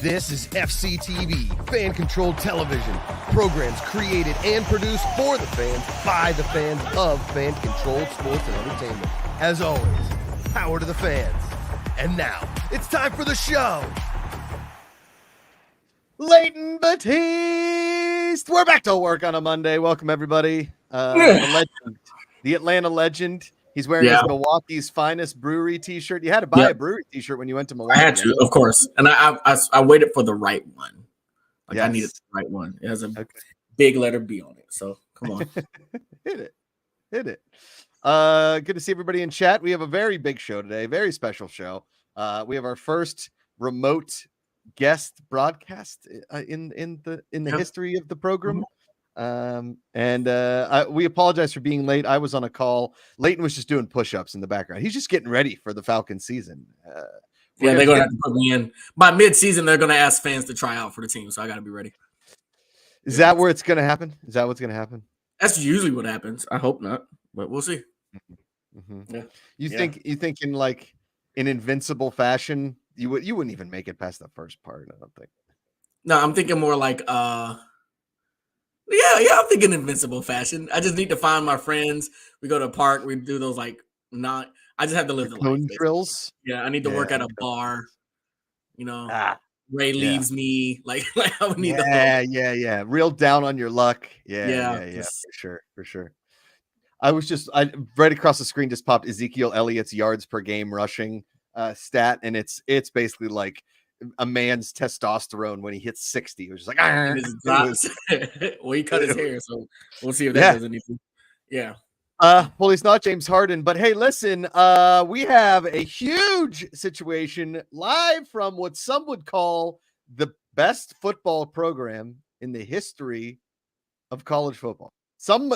This is FCTV, fan-controlled television. Programs created and produced for the fans, by the fans of fan-controlled sports and entertainment. As always, power to the fans. And now, it's time for the show. Leighton Batiste. We're back to work on a Monday. Welcome, everybody. The legend, the Atlanta legend. He's wearing his Milwaukee's finest brewery T-shirt. You had to buy a brewery T-shirt when you went to Milwaukee. I had to, of course. And I waited for the right one. Like, I needed the right one. It has a big letter B on it. So, come on. Hit it. Good to see everybody in chat. We have a very big show today, very special show. We have our first remote guest broadcast in the history of the program. We apologize for being late. I was on a call. Leighton was just doing push-ups in the background. He's just getting ready for the Falcons season. They're going to have to put me in. By mid-season, they're going to ask fans to try out for the team, so I got to be ready. Is that where it's going to happen? Is that what's going to happen? That's usually what happens. I hope not, but we'll see. Mm-hmm. Yeah. You think in like in invincible fashion, you wouldn't even make it past the first part, I don't think. No, I'm thinking more like I'm thinking invincible fashion. I just need to find my friends. We go to a park, we do those I just have to live the life. Drills. Yeah, I need to work at a bar. Ray leaves me. Like I would need the real down on your luck. Yeah. For sure. I right across the screen just popped Ezekiel Elliott's yards per game rushing stat, and it's basically like a man's testosterone when he hits 60. It was just like well, he cut his hair, so we'll see if that does anything. Yeah. Well, he's not James Harden, but hey, listen, we have a huge situation live from what some would call the best football program in the history of college football. Some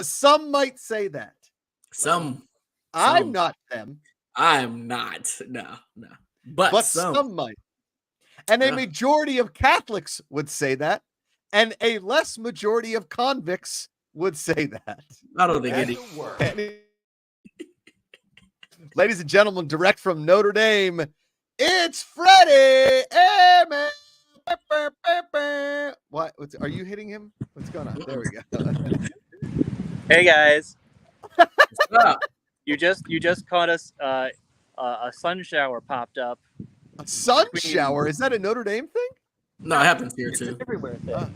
might say that. I'm not them. I'm not. No. But some might. And a majority of Catholics would say that, and a less majority of convicts would say that. I don't think any. Ladies and gentlemen, direct from Notre Dame, it's Freddie. Hey, man. What? Are you hitting him? What's going on? There we go. Hey guys. What's up? You just caught us. A sun shower popped up. A sun shower? Is that a Notre Dame thing? No, it happens here too. It's everywhere thing.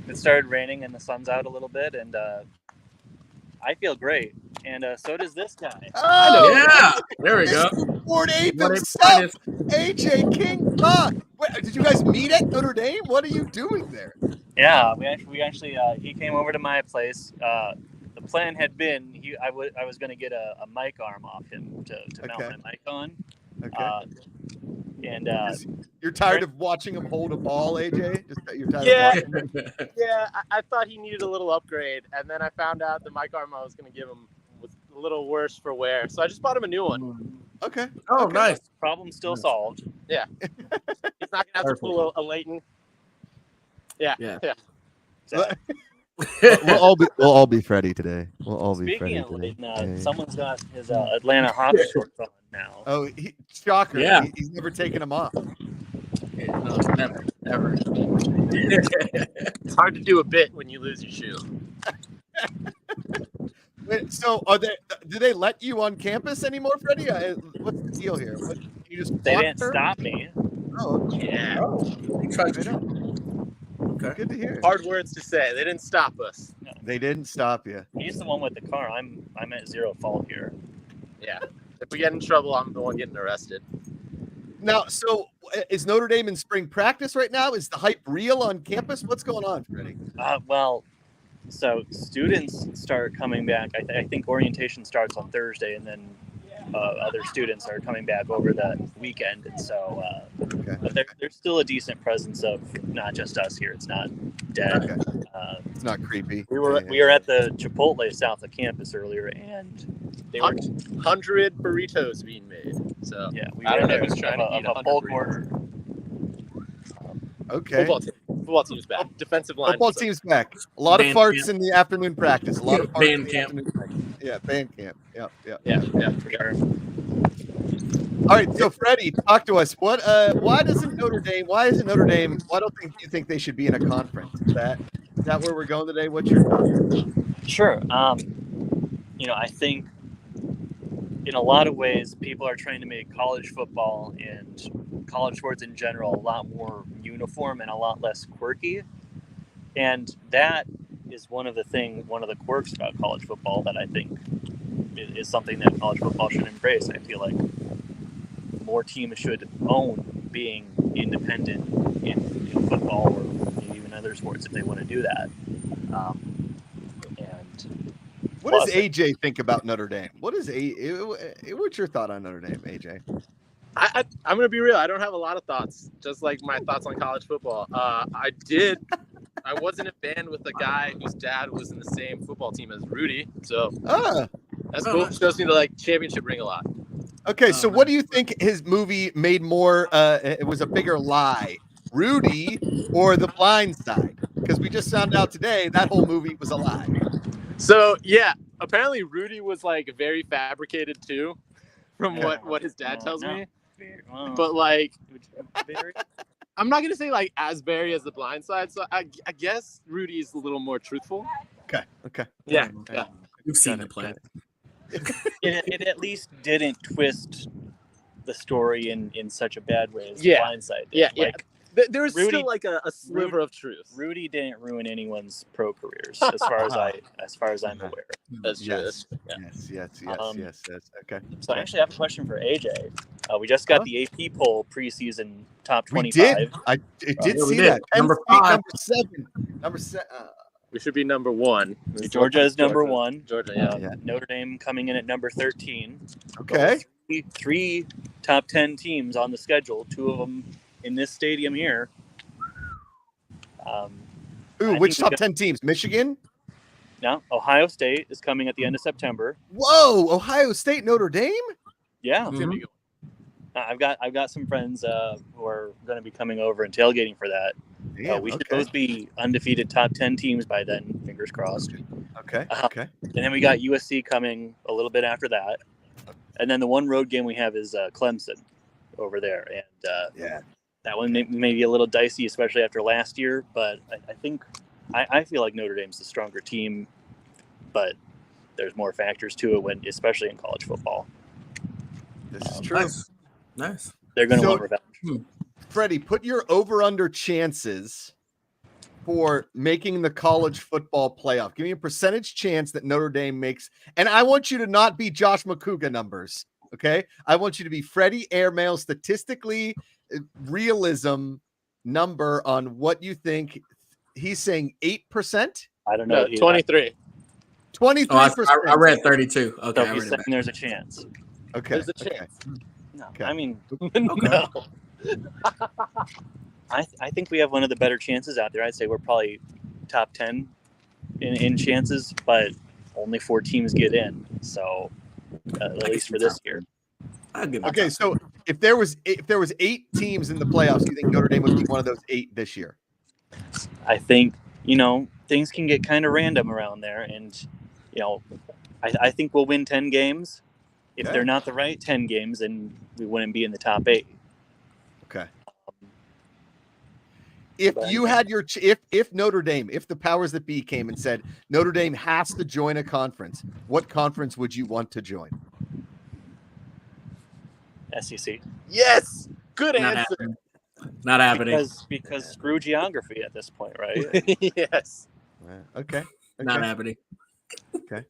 It started raining and the sun's out a little bit, and I feel great. And so does this guy. Oh yeah! There we go. Ford Ape himself, AJ King Buck. Did you guys meet at Notre Dame? What are you doing there? Yeah, we actually he came over to my place. The plan had been I was going to get a mic arm off him to mount my mic on. Okay. And you're tired of watching him hold a ball, AJ? You're tired of watching him? Yeah, I thought he needed a little upgrade, and then I found out the mic arm I was going to give him was a little worse for wear, so I just bought him a new one. Okay. Oh, nice. Problem still solved. Yeah. He's not going to have to pull a Leighton. Yeah. So, we'll all be Freddie today. We'll all be Freddie today. Speaking of Leighton, yeah. Someone's got his Atlanta Hawks shorts on now. Oh, shocker! Yeah. He's never taken them off. No, never. It's hard to do a bit when you lose your shoe. Wait, so do they let you on campus anymore, Freddie? What's the deal here? They didn't stop me. Oh, yeah. He tried to. Okay. Good to hear. Hard words to say. They didn't stop us. No. They didn't stop you. He's the one with the car. I'm at zero fault here. Yeah. If we get in trouble, I'm the one getting arrested. Now, so is Notre Dame in spring practice right now? Is the hype real on campus? What's going on, Freddie? So students start coming back. I think orientation starts on Thursday, and then other students are coming back over the weekend. And so but there's still a decent presence of not just us here. It's not dead. Okay. It's not creepy. We were at the Chipotle south of campus earlier, and they were 100 burritos being made. So yeah, we I don't were know who's trying to eat a bulk order. Okay. Football team's back. Defensive line. Football team's back. A lot of farts in the afternoon practice. A lot of farts band camp. Yeah, band camp. Yeah. For sure. All right, so Freddie, talk to us. Why isn't Notre Dame? Why don't you think they should be in a conference? Is that where we're going today? What's your thoughts? Sure. I think in a lot of ways, people are trying to make college football and college sports in general a lot more uniform and a lot less quirky. And that is one of the quirks about college football that I think is something that college football should embrace. I feel like more teams should own being independent in football or maybe even other sports if they want to do that. And what does AJ think about Notre Dame? What's your thought on Notre Dame, AJ? I'm going to be real. I don't have a lot of thoughts, just like my thoughts on college football. I was in a band with a guy whose dad was in the same football team as Rudy. So that's cool. Shows me the championship ring a lot. Okay, so what do you think his movie made more? It was a bigger lie, Rudy or The Blind Side? Because we just found out today that whole movie was a lie. So yeah, apparently Rudy was very fabricated too, from what his dad tells me. But I'm not gonna say as very as The Blind Side. So I guess Rudy is a little more truthful. Okay. Yeah. You've seen the play. It at least didn't twist the story in such a bad way as The Blind Side did. Yeah. There was still a sliver of truth. Rudy didn't ruin anyone's pro careers, as far as I'm aware. That's true. Yes. Okay. So I actually have a question for AJ. We just got the AP poll preseason top 25. We did. I did see that. Number 5, number 7. We should be number 1. Georgia is number 1. Georgia, yeah. Notre Dame coming in at number 13. Okay. Three top 10 teams on the schedule. 2 of them in this stadium here. Which top 10 teams? Michigan? No, Ohio State is coming at the end of September. Whoa, Ohio State, Notre Dame? Yeah. Mhm. I've got some friends who are going to be coming over and tailgating for that. We should both be undefeated top 10 teams by then. Fingers crossed. Okay. And then we got USC coming a little bit after that. And then the one road game we have is Clemson over there. And that one may be a little dicey, especially after last year. But I think I feel like Notre Dame's the stronger team. But there's more factors to it, especially in college football. This is true. Nice. They're going to want revenge. Freddie, put your over-under chances for making the college football playoff. Give me a percentage chance that Notre Dame makes. And I want you to not be Josh Macuga numbers, okay? I want you to be Freddie Airmail statistically realism number on what you think. He's saying 8%? I don't know. 23. 23%. I read 32. Okay, so he's saying there's a chance. Okay. There's a chance. No, Okay. I mean, No. I think we have one of the better chances out there. I'd say we're probably top 10 in chances, but only 4 teams get in. So at least for this year. Okay, so if there was 8 teams in the playoffs, you think Notre Dame would be one of those 8 this year? I think, things can get kind of random around there. And, I think we'll win 10 games. If they're not the right 10 games, then we wouldn't be in the top 8. Okay. If you had if Notre Dame, if the powers that be came and said Notre Dame has to join a conference, what conference would you want to join? SEC. Yes. Good answer. Not happening. Because screw geography at this point, right? Yes. Okay. Not happening. Okay.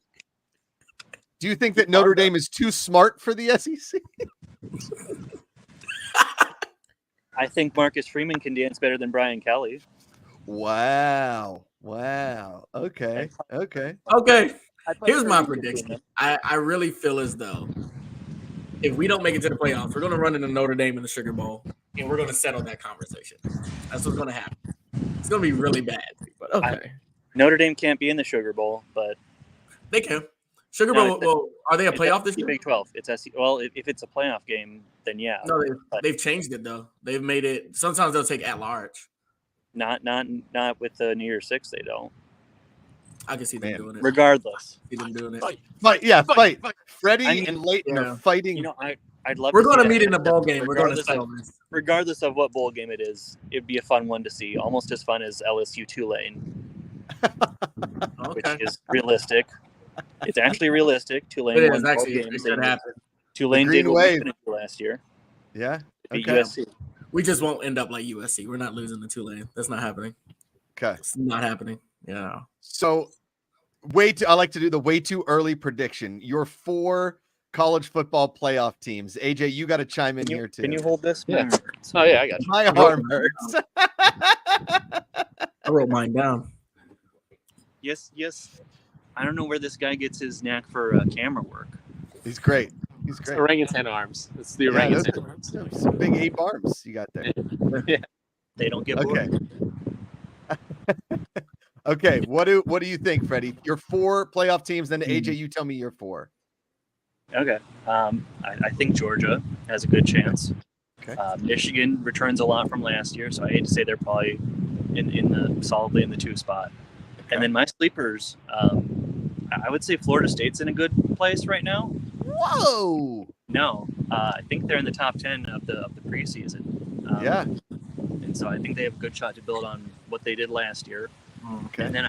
Do you think that Notre Dame is too smart for the SEC? I think Marcus Freeman can dance better than Brian Kelly. Wow. Okay. Here's my prediction. I really feel as though if we don't make it to the playoffs, we're going to run into Notre Dame in the Sugar Bowl, and we're going to settle that conversation. That's what's going to happen. It's going to be really bad. But okay. Notre Dame can't be in the Sugar Bowl, but they can. Sugar Bowl. Well, are they a playoff this year? Big 12. It's SEC. Well, if it's a playoff game, then yeah. No, they've changed it though. They've made it. Sometimes they'll take at large. Not with the New Year's Six. They don't. I can see them doing it. Regardless, See them doing it. Fight. Freddie and Leighton are fighting. I'd love. We're going to meet in a bowl game. We're going to settle this. Regardless of what bowl game it is, it'd be a fun one to see. Almost as fun as LSU Tulane, which is realistic. It's actually realistic. Tulane won 12 games. Tulane did what we couldn't do last year. Yeah. Okay. USC. We just won't end up like USC. We're not losing to Tulane. That's not happening. Okay. It's not happening. Yeah. So I like to do the way too early prediction. Your 4 college football playoff teams. AJ, you got to chime in here too. Can you hold this? Yeah. Oh yeah, I got you. My arm hurts. I wrote mine down. Yes. I don't know where this guy gets his knack for camera work. He's great. It's orangutan arms. It's the orangutan arms. Some big ape arms you got there. Yeah. They don't get bored. Okay. What do you think, Freddie? Your 4 playoff teams, then AJ, you tell me your 4. Okay. I think Georgia has a good chance. Okay. Michigan returns a lot from last year, so I hate to say they're probably solidly in the 2 spot. Okay. And then my sleepers, I would say Florida State's in a good place right now. Whoa! No, I think they're in the top 10 of the preseason. Yeah. And so I think they have a good shot to build on what they did last year. Okay. And then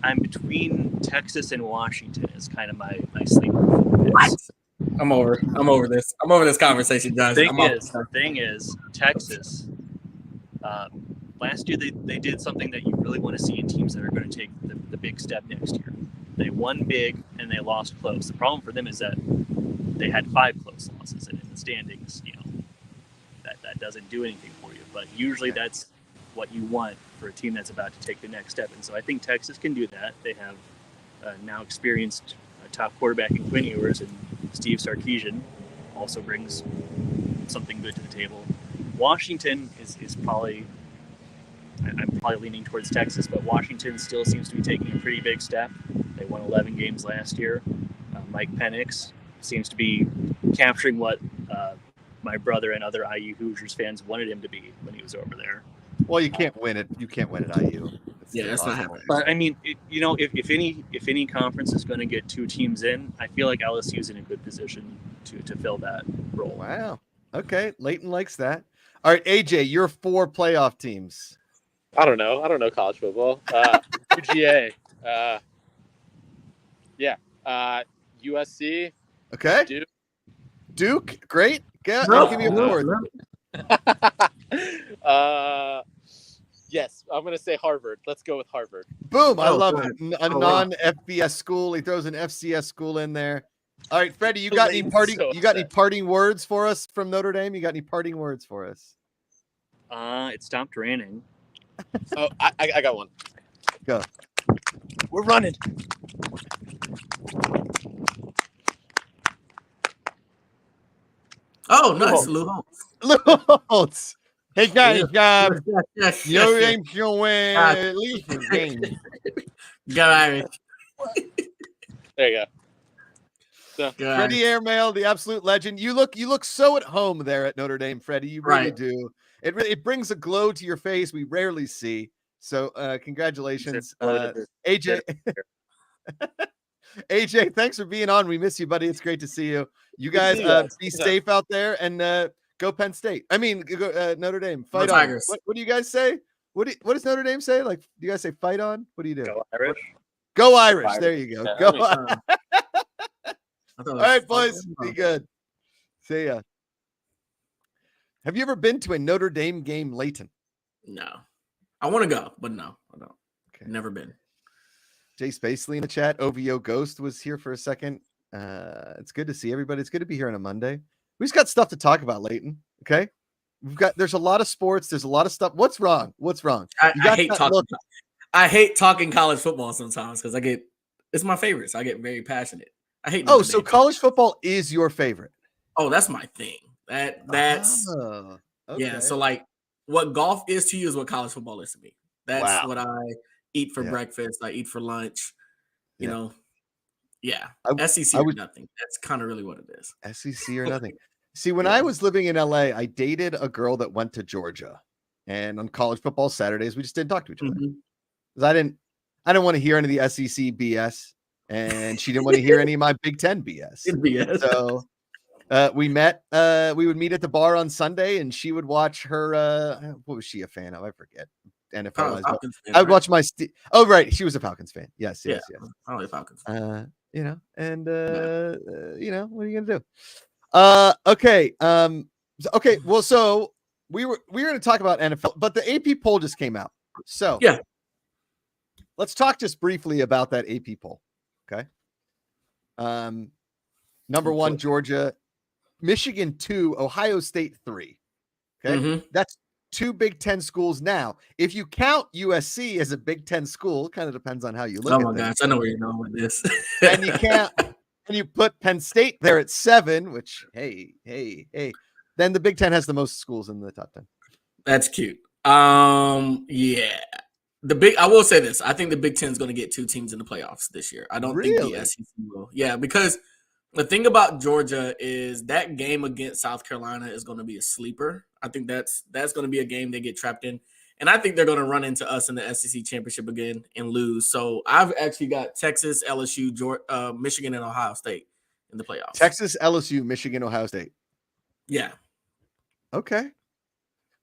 I'm between Texas and Washington is kind of my sleeper. What? I'm over this. I'm over this conversation, guys. The thing is, Texas. Last year they did something that you really want to see in teams that are going to take the big step next year. They won big and they lost close. The problem for them is that they had 5 close losses, and in the standings, that doesn't do anything for you. But usually that's what you want for a team that's about to take the next step. And so I think Texas can do that. They have now experienced top quarterback in Quinn Ewers, and Steve Sarkisian also brings something good to the table. Washington is probably, I'm probably leaning towards Texas, but Washington still seems to be taking a pretty big step. They won 11 games last year. Mike Penix seems to be capturing what my brother and other IU Hoosiers fans wanted him to be when he was over there. Well, you can't win it. You can't win at IU. That's not happening. But I mean, if any conference is going to get 2 teams in, I feel like LSU is in a good position to fill that role. Wow. Okay, Leighton likes that. All right, AJ, your 4 playoff teams. I don't know college football. UGA. USC. Okay. Duke. Great. Give me a 4th. Yes, I'm going to say Harvard. Let's go with Harvard. Boom. I love it. A non-FBS school. He throws an FCS school in there. All right, Freddie, you got any parting words for us from Notre Dame? You got any parting words for us? It stopped raining. Oh, I got one. Go. We're running. Oh, nice. Lou Holtz. Hey, guys. Your name's at least a game. Go Irish. There you go. Freddie Airmail, the absolute legend. You look so at home there at Notre Dame, Freddie. You really do. It brings a glow to your face we rarely see. So congratulations, AJ. AJ, thanks for being on. We miss you, buddy. It's great to see you. You guys be safe out there and go Penn State. I mean, go, Notre Dame. Fight on. What do you guys say? What does Notre Dame say? Like, do you guys say fight on? What do you do? Go Irish. Go Irish. There you go. Go. All right, boys. Be good. See ya. Have you ever been to a Notre Dame game, Leighton? No. I want to go, but no, I don't. Okay. Never been. Jay Spacely in the chat. OVO Ghost was here for a second. It's good to see everybody. It's good to be here on a Monday. We just got stuff to talk about, Leighton. Okay. There's a lot of sports. There's a lot of stuff. What's wrong? I hate talking college football sometimes because it's my favorite. So I get very passionate. I hate. So college football is your favorite. Oh, that's my thing. That's okay. Yeah. So like what golf is to you is what college football is to me. That's what I eat for breakfast. I eat for lunch. You know. Yeah. SEC or nothing. That's kind of really what it is. SEC or nothing. See, when I was living in LA, I dated a girl that went to Georgia, and on college football Saturdays, we just didn't talk to each other because I didn't want to hear any of the SEC BS, and she didn't want to hear any of my Big Ten BS. BS. So We met. We would meet at the bar on Sunday, and she would watch her. What was she a fan of? I forget. NFL. I would watch my. Oh, right. She was a Falcons fan. Yes. Probably a Falcons. And what are you gonna do? Okay. Okay. Well, so we were going to talk about NFL, but the AP poll just came out. So yeah, let's talk just briefly about that AP poll. Okay. Number 1, Georgia, Michigan 2, Ohio State 3. Okay. That's 2 Big Ten schools now. If you count USC as a Big Ten school, kind of depends on how you look at it. Oh my gosh, I know where you're going with this. And you can't, and you put Penn State there at 7, which hey, then the Big Ten has the most schools in the top 10. That's cute. Yeah. I will say this. I think the Big Ten is going to get 2 teams in the playoffs this year. I don't think the SEC will. Yeah, because the thing about Georgia is that game against South Carolina is going to be a sleeper. I think that's going to be a game they get trapped in. And I think they're going to run into us in the SEC championship again and lose. So I've actually got Texas, LSU, Georgia, Michigan, and Ohio State in the playoffs. Texas, LSU, Michigan, Ohio State. Yeah. Okay.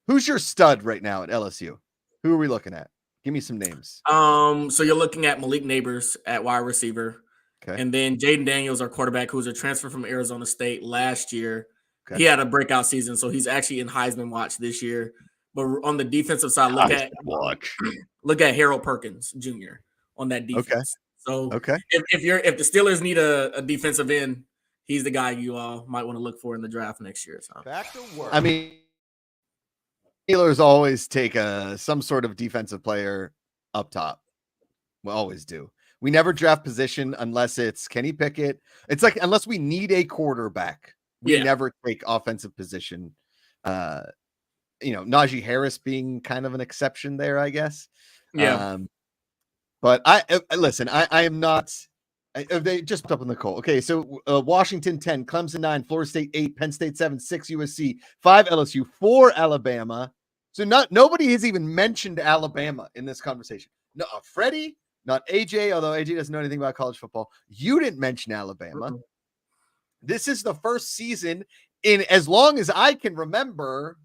Who's your stud right now at LSU? Who are we looking at? Give me some names. So you're looking at Malik Neighbors at wide receiver. Okay. And then Jaden Daniels, our quarterback, who's a transfer from Arizona State last year. Okay. He had a breakout season, so he's actually in Heisman watch this year. But on the defensive side, look at Harold Perkins Jr. on that defense. Okay. So okay. If the Steelers need a defensive end, he's the guy you all might want to look for in the draft next year. So. Back to work. I mean, Steelers always take some sort of defensive player up top. We always do. We never draft position unless it's Kenny Pickett. It's like unless we need a quarterback, we never take offensive position. Najee Harris being kind of an exception there, I guess. Yeah. But I am not. They just put up in the call. Okay, so Washington 10, Clemson 9, Florida State 8, Penn State 7, 6 USC, 5 LSU, 4 Alabama. So nobody has even mentioned Alabama in this conversation. No, Freddie, not AJ, although AJ doesn't know anything about college football. You didn't mention Alabama. Mm-hmm. This is the first season in as long as I can remember,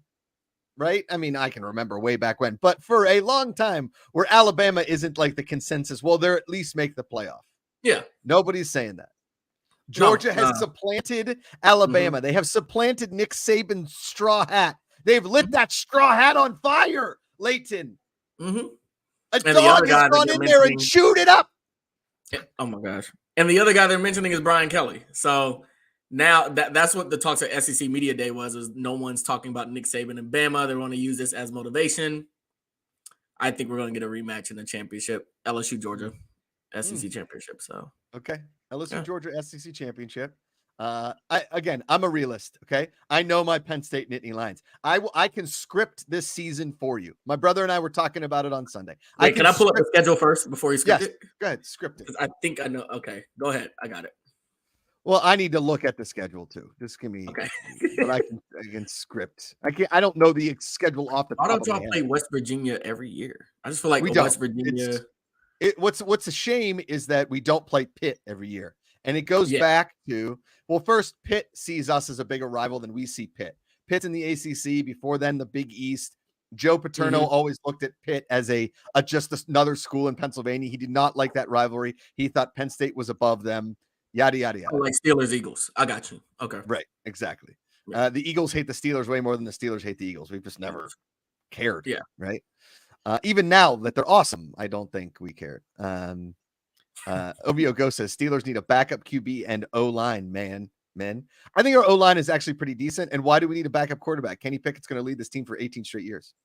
right? I mean, I can remember way back when, but for a long time where Alabama isn't like the consensus. Well, they're at least make the playoff. Yeah. Nobody's saying that. Georgia has supplanted Alabama. Mm-hmm. They have supplanted Nick Saban's straw hat. They've lit that straw hat on fire, Leighton. Mm-hmm. A dog has gone in there and chewed it up. Oh, my gosh. And the other guy they're mentioning is Brian Kelly. So now that's what the talks at SEC Media Day is no one's talking about Nick Saban and Bama. They want to use this as motivation. I think we're going to get a rematch in the championship, LSU, Georgia, SEC championship. So okay. LSU, Georgia, SEC championship. I'm a realist. Okay. I know my Penn State Nittany Lions. I can script this season for you. My brother and I were talking about it on Sunday. Wait, can I pull up the schedule first before you script it? Go ahead. Script it. I think I know. Okay. Go ahead. I got it. Well, I need to look at the schedule too. Just give me, okay. But I can script. I don't know the schedule off the top. Why don't y'all play West Virginia every year? I just feel like West Virginia. What's a shame is that we don't play Pitt every year. And it goes back to, well, first, Pitt sees us as a bigger rival than we see Pitt. Pitt's in the ACC, before then the Big East. Joe Paterno always looked at Pitt as just another school in Pennsylvania. He did not like that rivalry. He thought Penn State was above them, yada, yada, yada. Like Steelers, Eagles. I got you. Okay. Right, exactly. Yeah. The Eagles hate the Steelers way more than the Steelers hate the Eagles. We've just never cared. Yeah. Right? Even now that they're awesome, I don't think we cared. Ovio Go says Steelers need a backup QB and O-line, men. I think our O-line is actually pretty decent. And why do we need a backup quarterback? Kenny Pickett's going to lead this team for 18 straight years.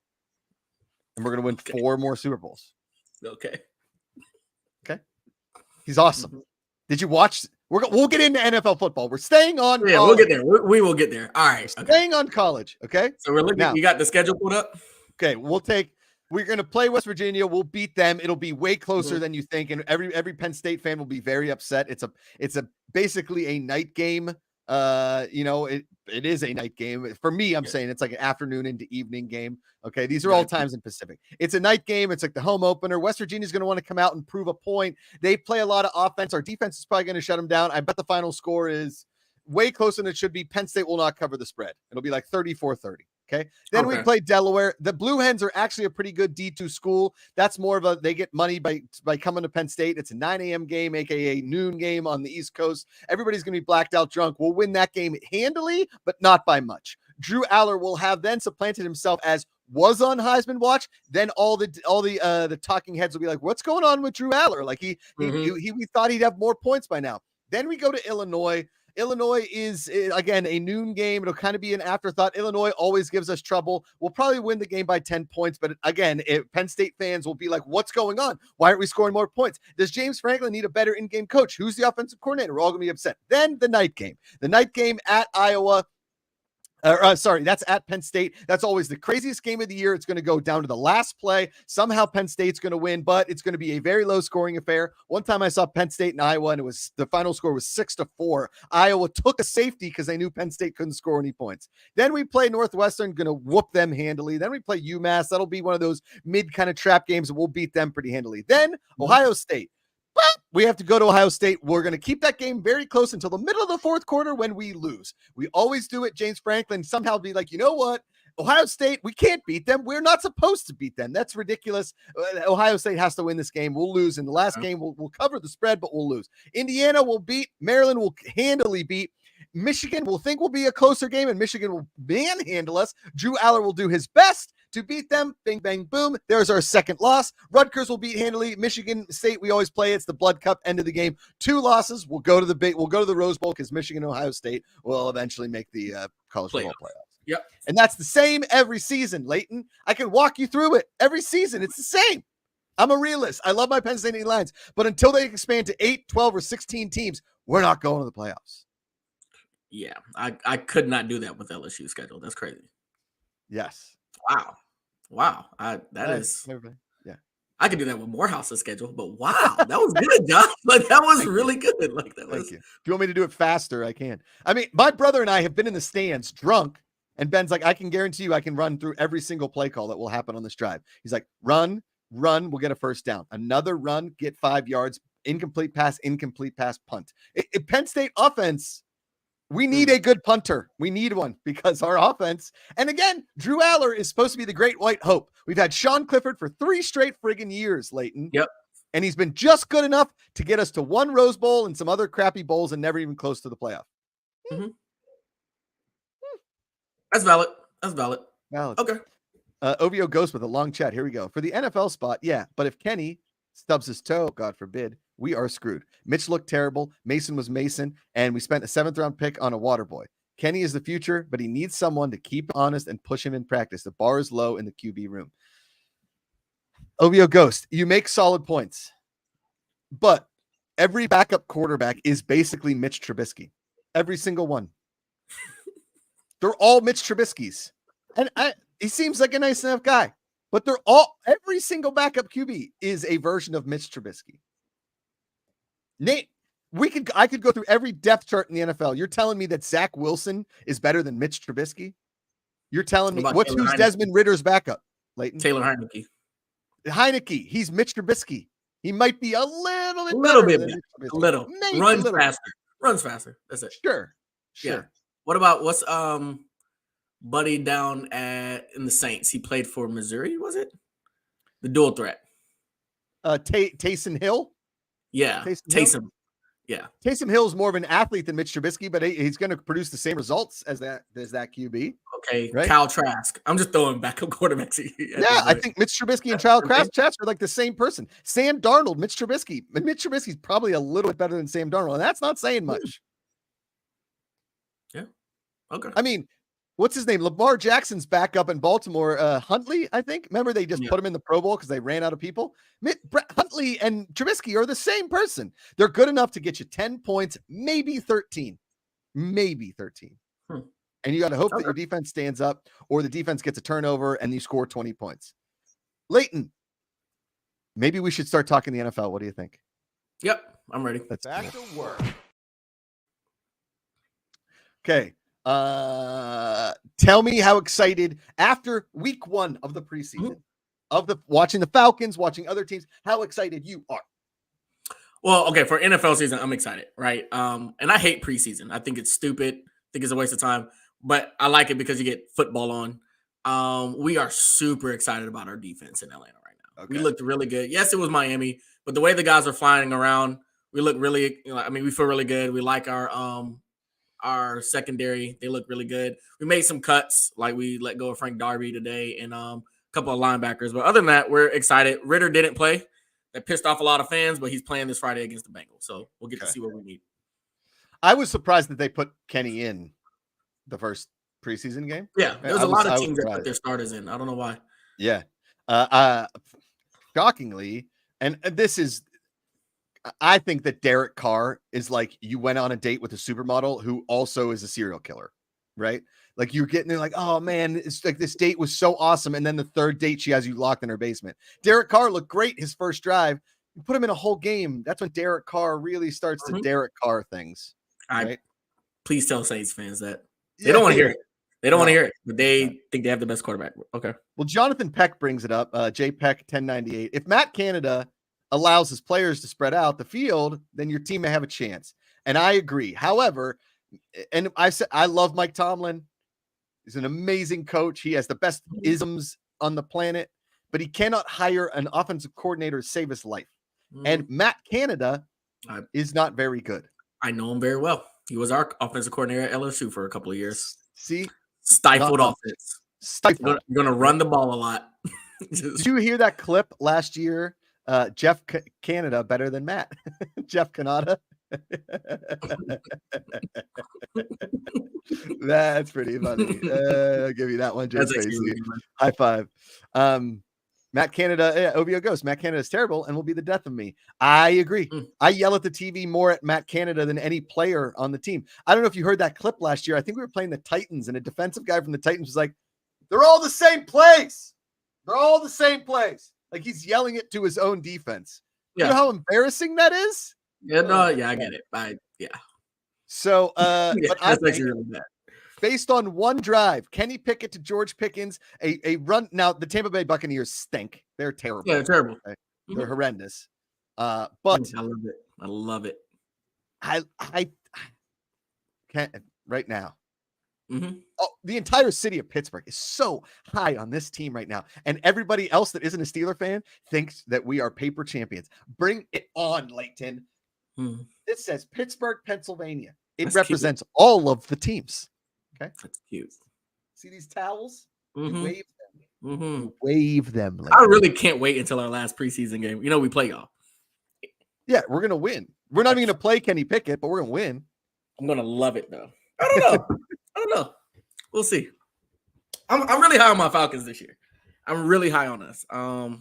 And we're going to win 4 more Super Bowls. Okay. He's awesome. Mm-hmm. Did you watch? We'll get into NFL football. We're staying on college. We'll get there. We will get there. All right. Staying on college. Okay. So we're looking. You got the schedule pulled up? Okay. We're going to play West Virginia. We'll beat them. It'll be way closer than you think. And every Penn State fan will be very upset. It's basically a night game. It is a night game. For me, I'm saying it's like an afternoon into evening game. Okay. These are all times in Pacific. It's a night game. It's like the home opener. West Virginia's going to want to come out and prove a point. They play a lot of offense. Our defense is probably going to shut them down. I bet the final score is way closer than it should be. Penn State will not cover the spread. It'll be like 34-30. Okay. Then we play Delaware. The Blue Hens are actually a pretty good D2 school. That's more of they get money by coming to Penn State. It's a 9 a.m. game, aka noon game on the East Coast. Everybody's going to be blacked out drunk. We'll win that game handily, but not by much. Drew Aller will have then supplanted himself as was on Heisman watch. Then all the talking heads will be like, what's going on with Drew Aller? Like we thought he'd have more points by now. Then we go to Illinois. Illinois is, again, a noon game. It'll kind of be an afterthought. Illinois always gives us trouble. We'll probably win the game by 10 points. But again, Penn State fans will be like, what's going on? Why aren't we scoring more points? Does James Franklin need a better in-game coach? Who's the offensive coordinator? We're all going to be upset. Then the night game. The night game at Iowa. That's at Penn State. That's always the craziest game of the year. It's going to go down to the last play. Somehow Penn State's going to win, but it's going to be a very low scoring affair. One time I saw Penn State and Iowa, and the final score was 6-4. Iowa took a safety because they knew Penn State couldn't score any points. Then we play Northwestern, going to whoop them handily. Then we play UMass. That'll be one of those mid kind of trap games, and we'll beat them pretty handily. Then Ohio State. We have to go to Ohio State. We're going to keep that game very close until the middle of the fourth quarter when we lose. We always do it. James Franklin somehow be like, you know what? Ohio State, we can't beat them. We're not supposed to beat them. That's ridiculous. Ohio State has to win this game. We'll lose. In the last game, we'll cover the spread, but we'll lose. Indiana will beat. Maryland will handily beat. Michigan will think will be a closer game, and Michigan will manhandle us. Drew Aller will do his best to beat them. Bing, bang, boom. There's our second loss. Rutgers will beat handily. Michigan State, we always play. It's the Blood Cup, end of the game. 2 losses. We'll go to the Rose Bowl because Michigan and Ohio State will eventually make the college football playoffs. Yep. And that's the same every season, Leighton. I can walk you through it every season. It's the same. I'm a realist. I love my Penn State Lions, but until they expand to 8, 12, or 16 teams, we're not going to the playoffs. Yeah, I could not do that with LSU schedule. That's crazy. Yes. Wow. That is. Yeah. I could do that with Morehouse's schedule, but wow, that was good, Josh. Like that was really good. Like that was. Thank you. If you want me to do it faster, I can. I mean, my brother and I have been in the stands drunk, and Ben's like, I can guarantee you I can run through every single play call that will happen on this drive. He's like, run, we'll get a first down. Another run, get 5 yards, incomplete pass, punt. Penn State offense. We need a good punter. We need one because our offense, and again, Drew Aller is supposed to be the great white hope. We've had Sean Clifford for 3 straight friggin' years, Leighton. Yep. And he's been just good enough to get us to 1 Rose Bowl and some other crappy bowls and never even close to the playoff. Mm-hmm. That's valid. Valid. Okay. OVO Ghost with a long chat. Here we go. For the NFL spot, yeah. But if Kenny stubs his toe, God forbid, we are screwed. Mitch looked terrible. Mason was Mason. And we spent a 7th round pick on a water boy. Kenny is the future, but he needs someone to keep honest and push him in practice. The bar is low in the QB room. OVO Ghost, you make solid points. But every backup quarterback is basically Mitch Trubisky. Every single one. They're all Mitch Trubisky's. And he seems like a nice enough guy. But every single backup QB is a version of Mitch Trubisky. Nate, I could go through every depth chart in the NFL. You're telling me that Zach Wilson is better than Mitch Trubisky? You're telling me who's Desmond Ritter's backup, Leighton? Taylor Heineke. Heineke, he's Mitch Trubisky. He might be a little bit better. A little. Runs faster. That's it. Sure. Yeah. What about what's buddy down in the Saints? He played for Missouri, was it? The dual threat. Taysom Hill? Yeah. Taysom. Yeah. Taysom Hill is more of an athlete than Mitch Trubisky, but he's going to produce the same results as that QB. Okay. Right? Kyle Trask. I'm just throwing backup quarterbacks. Yeah, I think Mitch Trubisky and Kyle Trask are like the same person. Sam Darnold, Mitch Trubisky. Mitch Trubisky's probably a little bit better than Sam Darnold, and that's not saying much. Yeah. Okay. I mean, what's his name? Lamar Jackson's back up in Baltimore. Huntley, I think. Remember, they just put him in the Pro Bowl because they ran out of people. Huntley and Trubisky are the same person. They're good enough to get you 10 points, maybe 13. Maybe 13. And you got to hope that your defense stands up or the defense gets a turnover and you score 20 points. Leighton, maybe we should start talking the NFL. What do you think? Yep, I'm ready. Let's back to work. Okay. Tell me how excited after week 1 of the preseason of watching the Falcons, watching other teams, how excited you are. Well, okay, for NFL season, I'm excited, right? And I hate preseason. I think it's stupid. I think it's a waste of time. But I like it because you get football on. We are super excited about our defense in Atlanta right now. Okay. We looked really good. Yes, it was Miami, but the way the guys are flying around, we look really. We feel really good. We like our secondary. They look really good. We made some cuts, like we let go of Frank Darby today and a couple of linebackers. But other than that, we're excited. Ritter didn't play. That pissed off a lot of fans, but he's playing this Friday against the Bengals. So we'll get to see what we need. I was surprised that they put Kenny in the first preseason game. Yeah, there's a lot of teams that put their starters in. I don't know why. Yeah. Shockingly, and this is, I think that Derek Carr is like you went on a date with a supermodel who also is a serial killer, right? Like you're getting there like, oh man, it's like this date was so awesome. And then the third date, she has you locked in her basement. Derek Carr looked great his first drive. You put him in a whole game. That's when Derek Carr really starts to Derek Carr things. Right? Please tell Saints fans that. They don't want to hear it. They don't want to hear it, but they think they have the best quarterback. Okay. Well, Jonathan Peck brings it up. J Peck 1098. If Matt Canada allows his players to spread out the field, then your team may have a chance. And I agree. However, and I said I love Mike Tomlin. He's an amazing coach. He has the best isms on the planet, but he cannot hire an offensive coordinator to save his life. And Matt Canada is not very good. I know him very well. He was our offensive coordinator at LSU for a couple of years. See? Stifled offense. Stifled. You're going to run the ball a lot. Did you hear that clip last year? Jeff Canada better than Matt. Jeff Canada. That's pretty funny. I'll give you that one, Jay Spacey. High five. Matt Canada, OVO Ghost. Matt Canada is terrible and will be the death of me. I agree. I yell at the TV more at Matt Canada than any player on the team. I don't know if you heard that clip last year. I think we were playing the Titans, and a defensive guy from the Titans was like, they're all the same plays. They're all the same plays. Like he's yelling it to his own defense. Yeah. You know how embarrassing that is? Yeah, no, yeah, I get it. So, but that's actually really bad. Based on one drive, Kenny Pickett to George Pickens, a run. Now the Tampa Bay Buccaneers stink. They're terrible. Yeah, they're terrible. Okay? They're horrendous. But I love it. I love it. I can't right now. Oh, the entire city of Pittsburgh is so high on this team right now, and everybody else that isn't a Steeler fan thinks that we are paper champions. Bring it on, Leighton. It says Pittsburgh, Pennsylvania. It represents all of the teams. Okay, that's cute. See these towels? Wave them. Wave them. I really can't wait until our last preseason game. You know, we play y'all. Yeah, we're gonna win. We're not even gonna play Kenny Pickett, but we're gonna win. I'm gonna love it though. I don't know. We'll see. I'm really high on my Falcons this year. I'm really high on us. I'll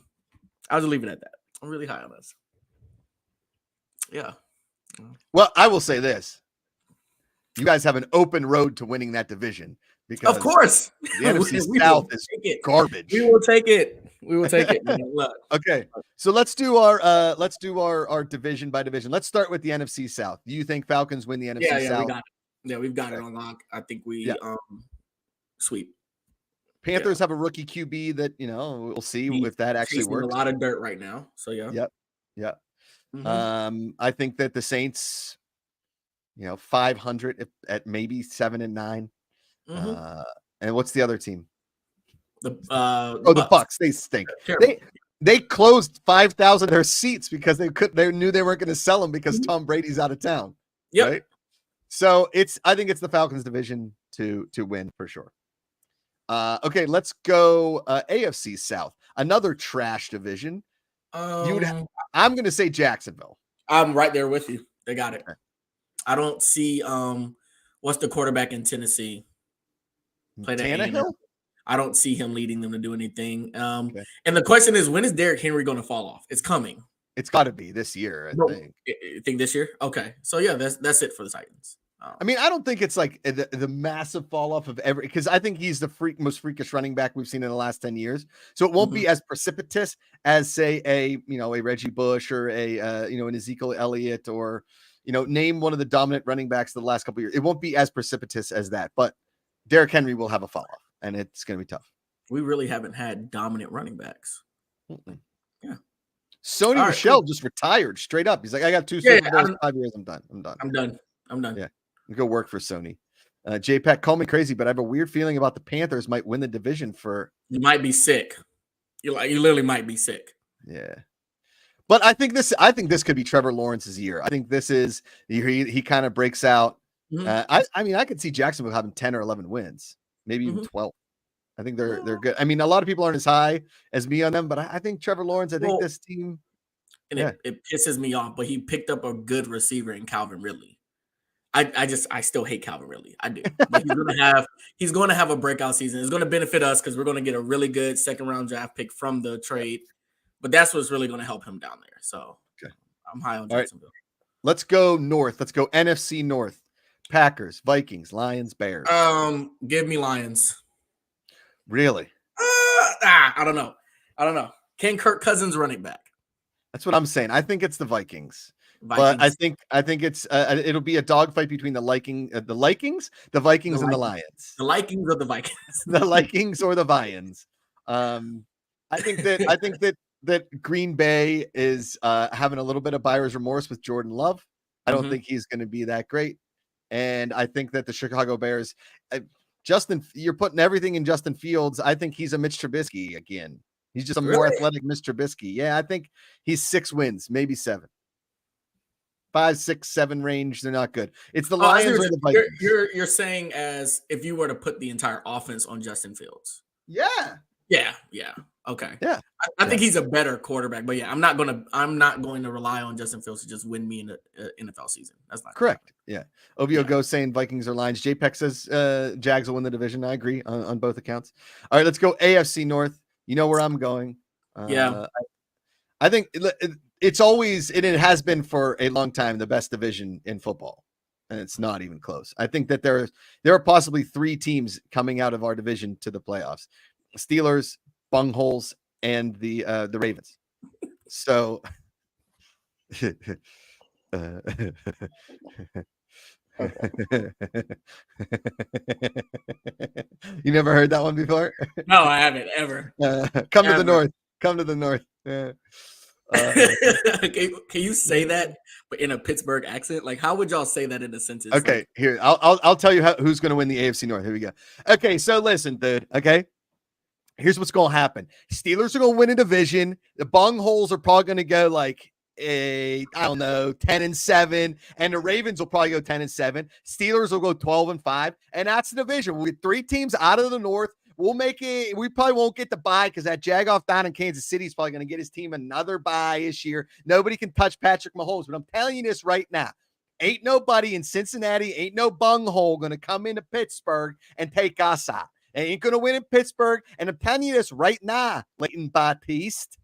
just leave it at that. I'm really high on us. Yeah. Well, I will say this. You guys have an open road to winning that division because of course the NFC South is garbage. We will take it. We will take it. Okay. So let's do our division by division. Let's start with the NFC South. Do you think Falcons win the NFC South? We got it. Yeah, we've got it on lock. I think we sweep. Panthers have a rookie QB that, we'll see if that actually works. A lot of dirt right now. So yeah. Yep. I think that the Saints, 500 at maybe 7-9. And what's the other team? The Bucks. They stink. They closed 5,000 of their seats because they knew they weren't going to sell them because Tom Brady's out of town. Yeah. Right? So I think it's the Falcons division to win for sure. Okay, let's go AFC South. Another trash division. I'm going to say Jacksonville. I'm right there with you. They got it. Okay. I don't see what's the quarterback in Tennessee? Tannehill? I don't see him leading them to do anything. And the question is, when is Derrick Henry going to fall off? It's coming. It's got to be this year, I think. You think this year? Okay. So yeah, that's it for the Titans. I mean, I don't think it's like the massive fall off of because I think he's the most freakish running back we've seen in the last 10 years. So it won't be as precipitous as say a Reggie Bush or an Ezekiel Elliott or, name one of the dominant running backs of the last couple of years. It won't be as precipitous as that, but Derrick Henry will have a fall off and it's going to be tough. We really haven't had dominant running backs. Yeah. Sony All right, Michel cool. just retired straight up. He's like, I got 2 Super Bowls, 5 years. I'm done. Yeah, go work for Sony. JPEG, call me crazy, but I have a weird feeling about the Panthers might win the division. You might be sick. You literally might be sick. Yeah. But I think this could be Trevor Lawrence's year. I think this is he kind of breaks out. Mm-hmm. I mean, I could see Jacksonville having 10 or 11 wins, maybe even 12. I think they're good. I mean, a lot of people aren't as high as me on them, but I think Trevor Lawrence, I think this team. And it pisses me off, but he picked up a good receiver in Calvin Ridley. I still hate Calvin Ridley. I do. But he's going to have a breakout season. It's going to benefit us because we're going to get a really good second-round draft pick from the trade. But that's what's really going to help him down there. So I'm high on Jacksonville. Right. Let's go north. Let's go NFC North. Packers, Vikings, Lions, Bears. Give me Lions. Really? I don't know. Can Kirk Cousins running back? That's what I'm saying. I think it's the Vikings. But I think it's it'll be a dogfight between the Vikings, and the Lions. The Likings or the Vikings. The Likings or the Vians. I think that Green Bay is having a little bit of buyer's remorse with Jordan Love. I don't think he's going to be that great. And I think that the Chicago Bears, you're putting everything in Justin Fields. I think he's a Mitch Trubisky again. He's just a more athletic Mitch Trubisky. Yeah, I think he's 6 wins, maybe 7. 5, 6, 7 range. They're not good. It's the Lions or the Vikings. You're saying as if you were to put the entire offense on Justin Fields. Yeah. Okay. Yeah. I think he's a better quarterback, but I'm not going to rely on Justin Fields to just win me in the NFL season. That's not correct. Yeah. Ovio goes saying Vikings are Lions. JPEG says Jags will win the division. I agree on both accounts. All right, let's go AFC North. You know where I'm going. I think it's always, and it has been for a long time, the best division in football. And it's not even close. I think that there are possibly 3 teams coming out of our division to the playoffs. Steelers, Bungholes, and the Ravens. So you never heard that one before? No, I haven't ever. Come to the north. Come to the north. Can you say that but in a Pittsburgh accent? Like, how would y'all say that in a sentence? Okay, like, here I'll tell you who's going to win the AFC North. Here we go. Okay, so listen, dude. Okay, here's what's going to happen. Steelers are going to win a division. The Bungholes are probably going to go like 10-7, and the Ravens will probably go 10-7. Steelers will go 12-5, and that's the division. We'll get 3 teams out of the North. We'll make it. We probably won't get the bye because that Jagoff down in Kansas City is probably going to get his team another bye this year. Nobody can touch Patrick Mahomes, but I'm telling you this right now. Ain't nobody in Cincinnati, ain't no bunghole going to come into Pittsburgh and take us out. They ain't going to win in Pittsburgh. And I'm telling you this right now, Leighton Batiste.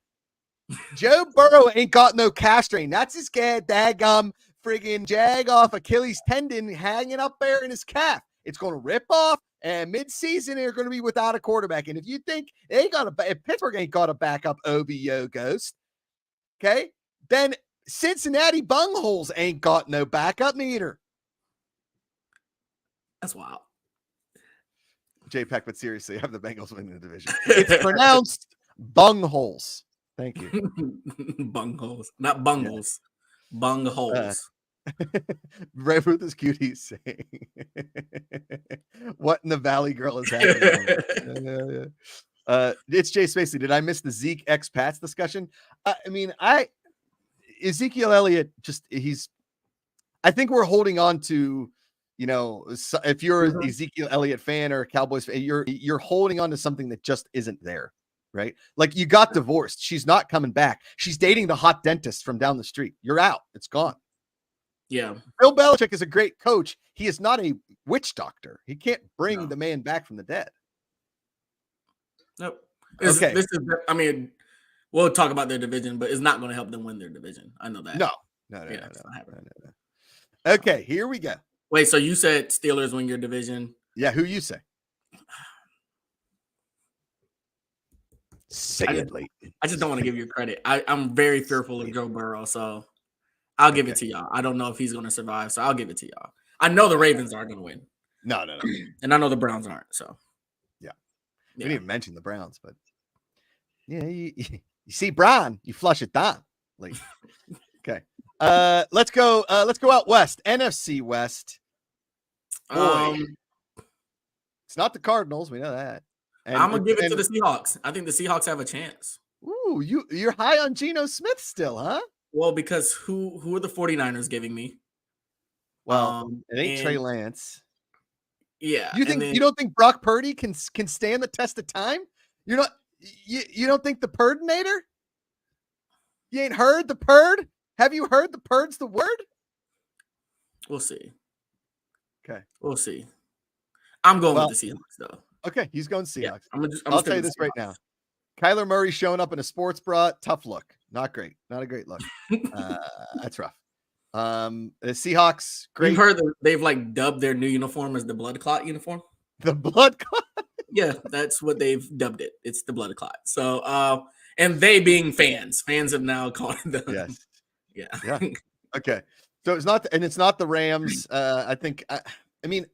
Joe Burrow ain't got no calf strain. That's his daggum friggin' Jagoff Achilles tendon hanging up there in his calf. It's going to rip off. And mid-season, they're going to be without a quarterback. And if you think if Pittsburgh ain't got a backup OVO ghost, okay, then Cincinnati Bungholes ain't got no backup neither. That's wild. JPEG, but seriously, have the Bengals win the division. It's pronounced Bungholes. Thank you. Bungholes, not bungles. Yeah. Bungholes. Red Ruth is cutie saying, what in the Valley Girl is happening? It's Jay Spacey. Did I miss the Zeke expats discussion? Ezekiel Elliott, I think we're holding on to, if you're an Ezekiel Elliott fan or a Cowboys fan, you're holding on to something that just isn't there, right? Like, you got divorced. She's not coming back. She's dating the hot dentist from down the street. You're out. It's gone. Yeah. Bill Belichick is a great coach. He is not a witch doctor. He can't bring the man back from the dead. Nope. We'll talk about their division, but it's not going to help them win their division. I know that. No. Okay, here we go. Wait, so you said Steelers win your division? Yeah, who you say? Say it, Leighton. I just don't want to give you credit. I'm very fearful of Joe Burrow, so I'll give it to y'all. I don't know if he's going to survive, so I'll give it to y'all. I know the Ravens aren't going to win. No. And I know the Browns aren't, so. Yeah. We didn't even mention the Browns, but yeah, you see Brian, you flush it down. late. Okay. Let's go out west. NFC West. Boy. It's not the Cardinals. We know that. And I'm gonna give it to the Seahawks. I think the Seahawks have a chance. Ooh, you're high on Geno Smith still, huh? Well, because who are the 49ers giving me? Well, it ain't Trey Lance. Yeah. You don't think Brock Purdy can stand the test of time? You don't think the Purdinator? You ain't heard the Purd? Have you heard the Purd's the word? We'll see. Okay. We'll see. I'm going with the Seahawks though. Okay, he's going Seahawks. Yeah, I'll tell you this right now. Kyler Murray showing up in a sports bra, tough look. Not great. Not a great look. That's rough. The Seahawks, great. You've heard that they've like dubbed their new uniform as the blood clot uniform? The blood clot? Yeah, that's what they've dubbed it. It's the blood clot. So and they being fans have now called it the Yes. Yeah. Okay. So it's not the Rams. I think I mean,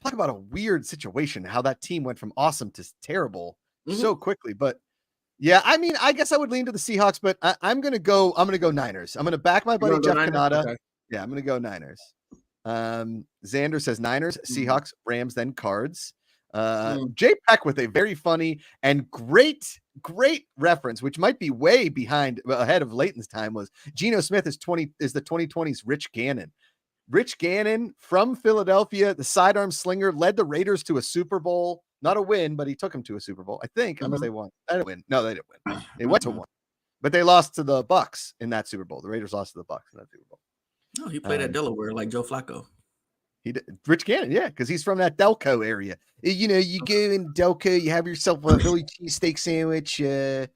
talk about a weird situation, how that team went from awesome to terrible so quickly. But yeah, I mean, I guess I would lean to the Seahawks, but I'm gonna go Niners. I'm gonna back my buddy Jeff Canada. Okay. Yeah, I'm gonna go Niners. Xander says Niners, Seahawks, Rams, then Cards. Jay Peck with a very funny and great reference, which might be way ahead of Leighton's time, was Geno Smith is the 2020s Rich Gannon. Rich Gannon from Philadelphia, the sidearm slinger, led the Raiders to a Super Bowl. Not a win, but he took them to a Super Bowl, I think, unless they won. They didn't win. No, they didn't win. They went to one, but they lost to the Bucks in that Super Bowl. The Raiders lost to the Bucks in that Super Bowl. No, he played at Delaware like Joe Flacco. He did. Rich Gannon, yeah, because he's from that Delco area. You go in Delco, you have yourself a Philly cheesesteak sandwich. You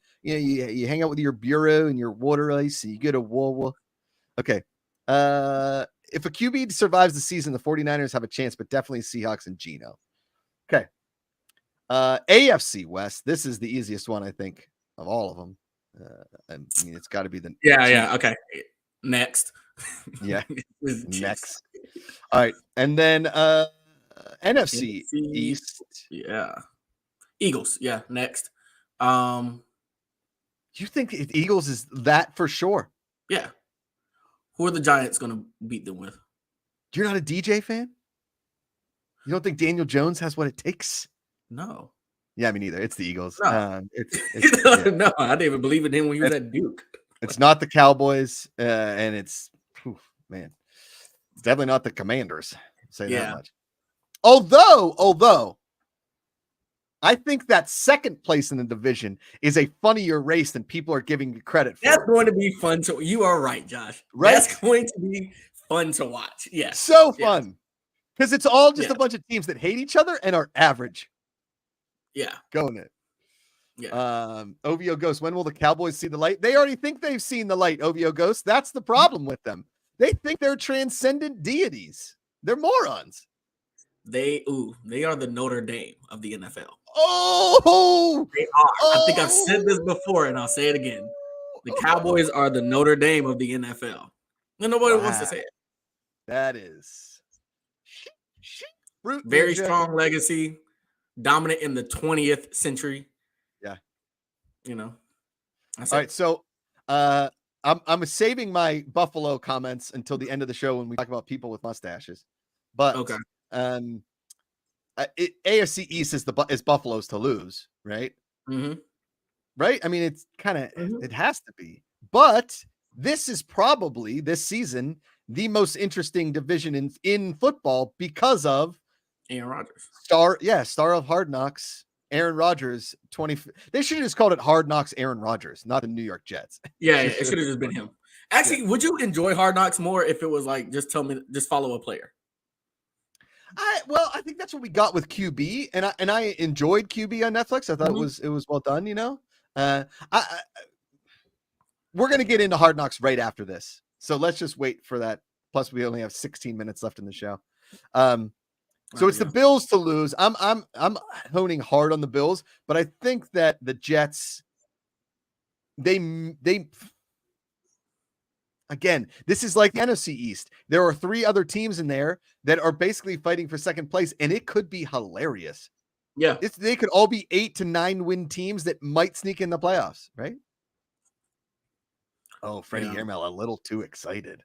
hang out with your bureau and your water ice, and you go to Wawa. Okay. If a QB survives the season, the 49ers have a chance, but definitely Seahawks and Geno. Okay. AFC West. This is the easiest one, I think, of all of them. I mean, it's got to be the Okay. Next. Yeah. Next. All right. And then NFC East. Yeah. Eagles. Yeah. Next. You think Eagles is that for sure? Yeah. Who are the Giants going to beat them with? You're not a DJ fan? You don't think Daniel Jones has what it takes? No. Yeah, I mean, neither. It's the Eagles. No. No, I didn't even believe in him when he was at Duke. It's not the Cowboys, and it's definitely not the Commanders. Say that much. Although I think that second place in the division is a funnier race than people are giving credit for. That's going to be fun you are right, Josh. Right? That's going to be fun to watch. Yes. So fun. Because it's all just a bunch of teams that hate each other and are average. Yeah. Going it. Yeah. OVO Ghost, when will the Cowboys see the light? They already think they've seen the light, OVO Ghost. That's the problem with them. They think they're transcendent deities. They're morons. They are the Notre Dame of the NFL. Oh, they are. I think I've said this before, and I'll say it again. The Cowboys are the Notre Dame of the NFL. And nobody wants to say it. That is very strong legacy, dominant in the 20th century. Yeah. All right. So I'm saving my Buffalo comments until the end of the show when we talk about people with mustaches. But okay. AFC East is Buffalo's to lose, right? Mm-hmm. Right? I mean, it's kind of it has to be. But this is probably this season the most interesting division in football because of Aaron Rodgers. Star of Hard Knocks, Aaron Rodgers. They should have just called it Hard Knocks Aaron Rodgers, not the New York Jets. Yeah, it should have just been him. Actually, would you enjoy Hard Knocks more if it was like just follow a player? I think that's what we got with QB, and I enjoyed QB on Netflix. I thought it was well done. We're gonna get into Hard Knocks right after this, so let's just wait for that. Plus, we only have 16 minutes left in the show. So it's the Bills to lose. I'm honing hard on the Bills, but I think that the Jets, they again, this is like the NFC East. There are 3 other teams in there that are basically fighting for second place, and it could be hilarious. Yeah. They could all be 8 to 9 win teams that might sneak in the playoffs, right? Oh, Freddie Hairmel, a little too excited.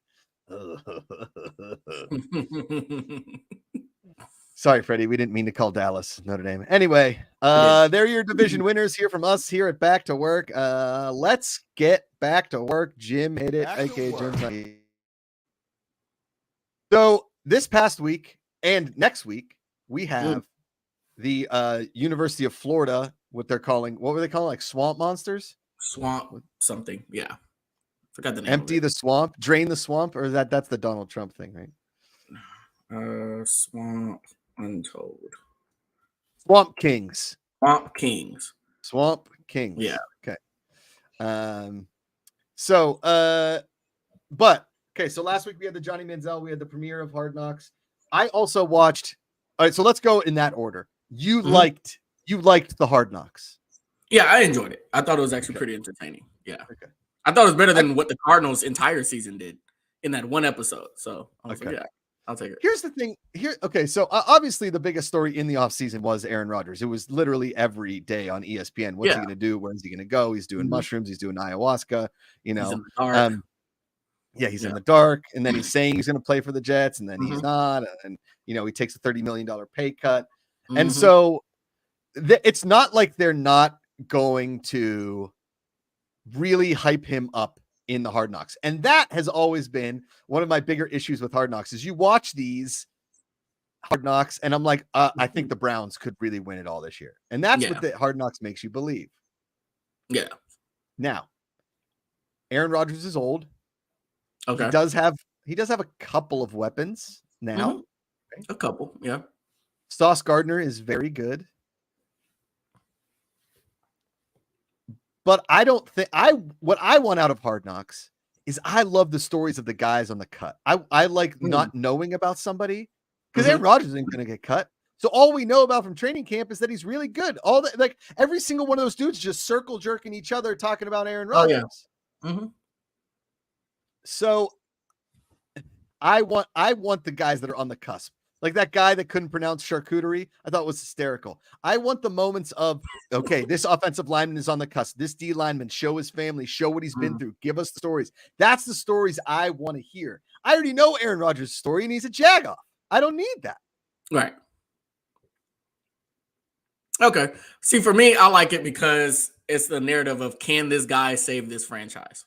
Sorry, Freddie. We didn't mean to call Dallas Notre Dame. Anyway, they're your division winners here from us here at Back to Work. Let's get back to work. Jim hit it. Okay, Jim. So this past week and next week, we have the University of Florida, what were they calling? Like swamp monsters? Swamp something. Yeah. Forgot the name. Empty the swamp, drain the swamp, or that's the Donald Trump thing, right? Swamp Untold. Swamp Kings. Swamp Kings. Swamp Kings. Yeah. Okay. So last week we had the Johnny Manziel, we had the premiere of Hard Knocks. I also watched. All right, so let's go in that order. You liked the Hard Knocks. Yeah, I enjoyed it. I thought it was actually pretty entertaining. Yeah. Okay. I thought it was better than what the Cardinals' entire season did in that one episode. So I was like, yeah, I'll take it. Here's the thing. So obviously the biggest story in the offseason was Aaron Rodgers. It was literally every day on ESPN. What's he going to do? Where's he going to go? He's doing mushrooms. He's doing ayahuasca. He's in the dark. He's in the dark. And then he's saying he's going to play for the Jets, and then he's not. And, he takes a $30 million pay cut. And so it's not like they're not going to really hype him up in the Hard Knocks. And that has always been one of my bigger issues with Hard Knocks is you watch these Hard Knocks and I'm like, I think the Browns could really win it all this year. And that's what the Hard Knocks makes you believe. Yeah. Now, Aaron Rodgers is old. Okay. He does have a couple of weapons now. A couple, yeah. Sauce Gardner is very good. But I don't think what I want out of Hard Knocks is I love the stories of the guys on the cut. I like not knowing about somebody because Aaron Rodgers isn't going to get cut. So all we know about from training camp is that he's really good. All that, like every single one of those dudes just circle jerking each other talking about Aaron Rodgers. Oh, yeah. So I want the guys that are on the cusp. Like that guy that couldn't pronounce charcuterie, I thought was hysterical. I want the moments of, okay, this offensive lineman is on the cusp. This D lineman, show his family, show what he's been through. Give us the stories. That's the stories I want to hear. I already know Aaron Rodgers' story and he's a jagoff. I don't need that. Right. Okay. See, for me, I like it because it's the narrative of, can this guy save this franchise?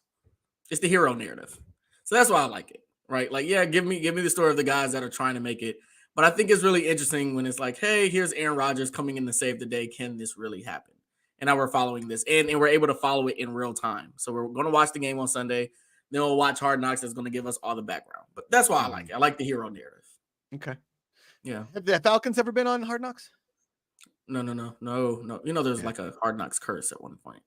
It's the hero narrative. So that's why I like it. Right. Like, yeah, give me the story of the guys that are trying to make it. But I think it's really interesting when it's like, hey, here's Aaron Rodgers coming in to save the day. Can this really happen? And now we're following this. And we're able to follow it in real time. So we're going to watch the game on Sunday. Then we'll watch Hard Knocks. That's going to give us all the background. But that's why I like it. I like the hero narrative. Okay. Yeah. Have the Falcons ever been on Hard Knocks? No. There's like a Hard Knocks curse at one point.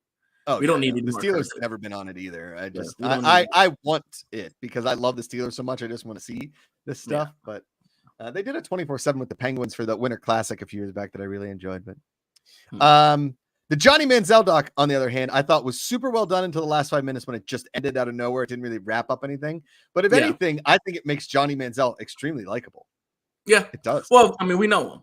Oh, we don't need the Steelers have never been on it either. I want it because I love the Steelers so much. I just want to see this stuff. Yeah. But they did a 24/7 with the Penguins for the Winter Classic a few years back that I really enjoyed. But the Johnny Manziel doc, on the other hand, I thought was super well done until the last 5 minutes when it just ended out of nowhere. It didn't really wrap up anything. But if anything, I think it makes Johnny Manziel extremely likable. Yeah, it does. Well, I mean, we know him.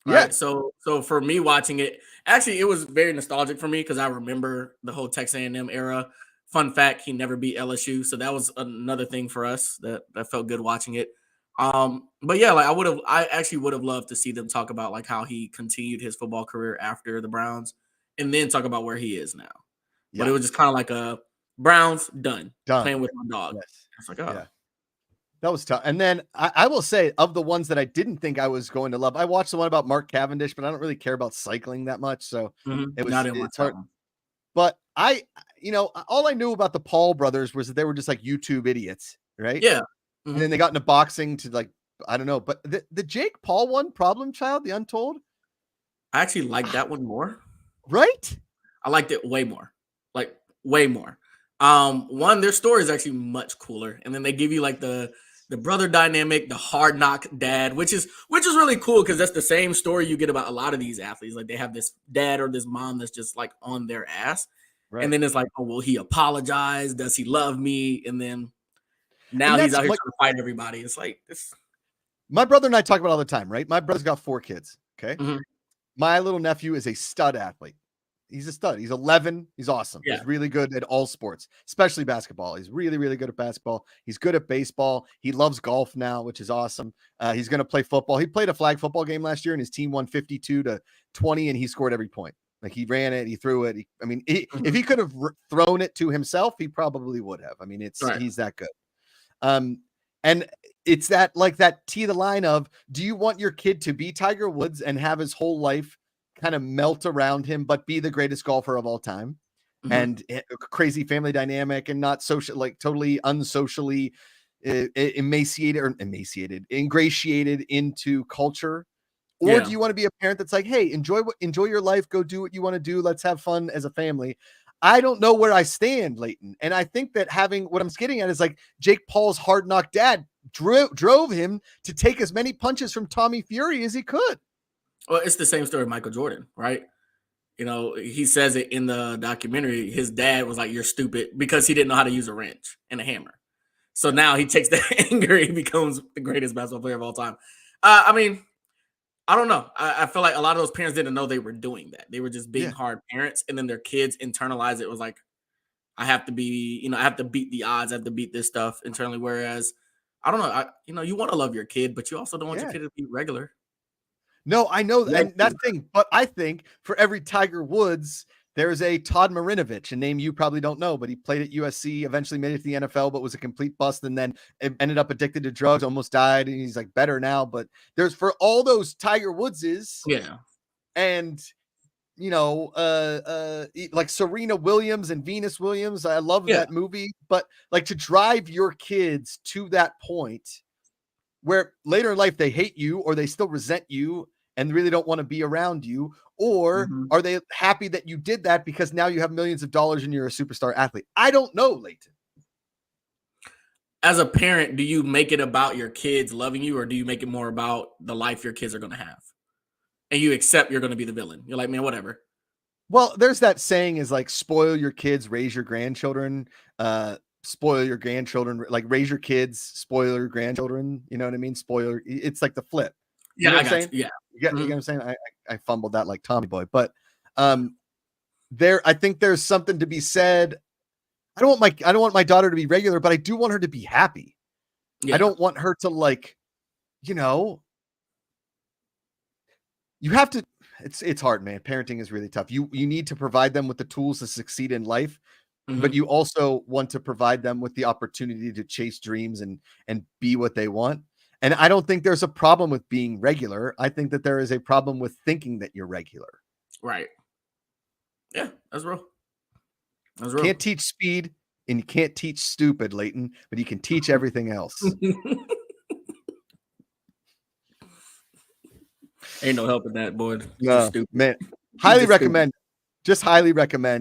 Right? Yeah. So for me watching it, actually, it was very nostalgic for me because I remember the whole Texas A&M era. Fun fact, he never beat LSU. So that was another thing for us that felt good watching it. But yeah, like I actually would have loved to see them talk about like how he continued his football career after the Browns and then talk about where he is now. Yeah. But it was just kind of like a Browns done playing with my dog. Yes. It's like, oh. Yeah. That was tough. And then I will say, of the ones that I didn't think I was going to love, I watched the one about Mark Cavendish, but I don't really care about cycling that much. So it's hard. But all I knew about the Paul brothers was that they were just like YouTube idiots, right? Yeah. And then they got into boxing to like, I don't know. But the Jake Paul one, Problem Child, the Untold. I actually liked that one more. Right? I liked it way more. Like way more. One, their story is actually much cooler. And then they give you like the brother dynamic, the hard knock dad, which is really cool because that's the same story you get about a lot of these athletes. Like they have this dad or this mom that's just like on their ass. Right. And then it's like, oh, will he apologize? Does he love me? And then now he's out here trying to fight everybody. It's like this. My brother and I talk about it all the time, right? My brother's got 4 kids. Okay. Mm-hmm. My little nephew is a stud athlete. he's a stud. He's 11. He's awesome. Yeah. He's really good at all sports, especially basketball. He's really, really good at basketball. He's good at baseball. He loves golf now, which is awesome. He's going to play football. He played a flag football game last year, and his team won 52-20, and he scored every point. Like, he ran it, he threw it. If he could have thrown it to himself, he probably would have. I mean, he's that good. And it's that tee the line of, do you want your kid to be Tiger Woods and have his whole life kind of melt around him, but be the greatest golfer of all time, and crazy family dynamic, and not social, like totally unsocially ingratiated into culture? Or do you want to be a parent that's like, hey, enjoy your life, go do what you want to do, let's have fun as a family? I don't know where I stand, Leighton. And I think that what I'm getting at is like Jake Paul's hard knock dad drove him to take as many punches from Tommy Fury as he could. Well, it's the same story of Michael Jordan, right? You know, he says it in the documentary. His dad was like, you're stupid, because he didn't know how to use a wrench and a hammer. So now he takes that anger, he becomes the greatest basketball player of all time. I don't know. I feel like a lot of those parents didn't know they were doing that. They were just being hard parents, and then their kids internalize it. It was like, I have to be, I have to beat the odds. I have to beat this stuff internally. Whereas, I don't know. You want to love your kid, but you also don't want your kid to be regular. No, I know that thing. But I think for every Tiger Woods, there's a Todd Marinovich, a name you probably don't know, but he played at USC, eventually made it to the NFL, but was a complete bust, and then ended up addicted to drugs, almost died, and he's like better now. But there's, for all those Tiger Woodses, and like Serena Williams and Venus Williams. I love that movie, but like, to drive your kids to that point where later in life they hate you, or they still resent you and really don't want to be around you, or are they happy that you did that because now you have millions of dollars and you're a superstar athlete? I don't know, Leighton. As a parent, do you make it about your kids loving you, or do you make it more about the life your kids are going to have? And you accept you're going to be the villain. You're like, man, whatever. Well, there's that saying is like, spoil your kids, raise your grandchildren. Spoil your grandchildren, like raise your kids, spoil your grandchildren. You know what I mean? It's like the flip. Yeah, you know I got you. Yeah. You know what I'm saying? I fumbled that like Tommy Boy, but I think there's something to be said. I don't want my daughter to be regular, but I do want her to be happy. Yeah. I don't want her to, like, you have to, it's hard, man. Parenting is really tough. You need to provide them with the tools to succeed in life, but you also want to provide them with the opportunity to chase dreams and be what they want. And I don't think there's a problem with being regular. I think that there is a problem with thinking that you're regular. Right. Yeah, that's real. You can't teach speed, and you can't teach stupid, Leighton, but you can teach everything else. Ain't no helping that, boy. No, man. Highly recommend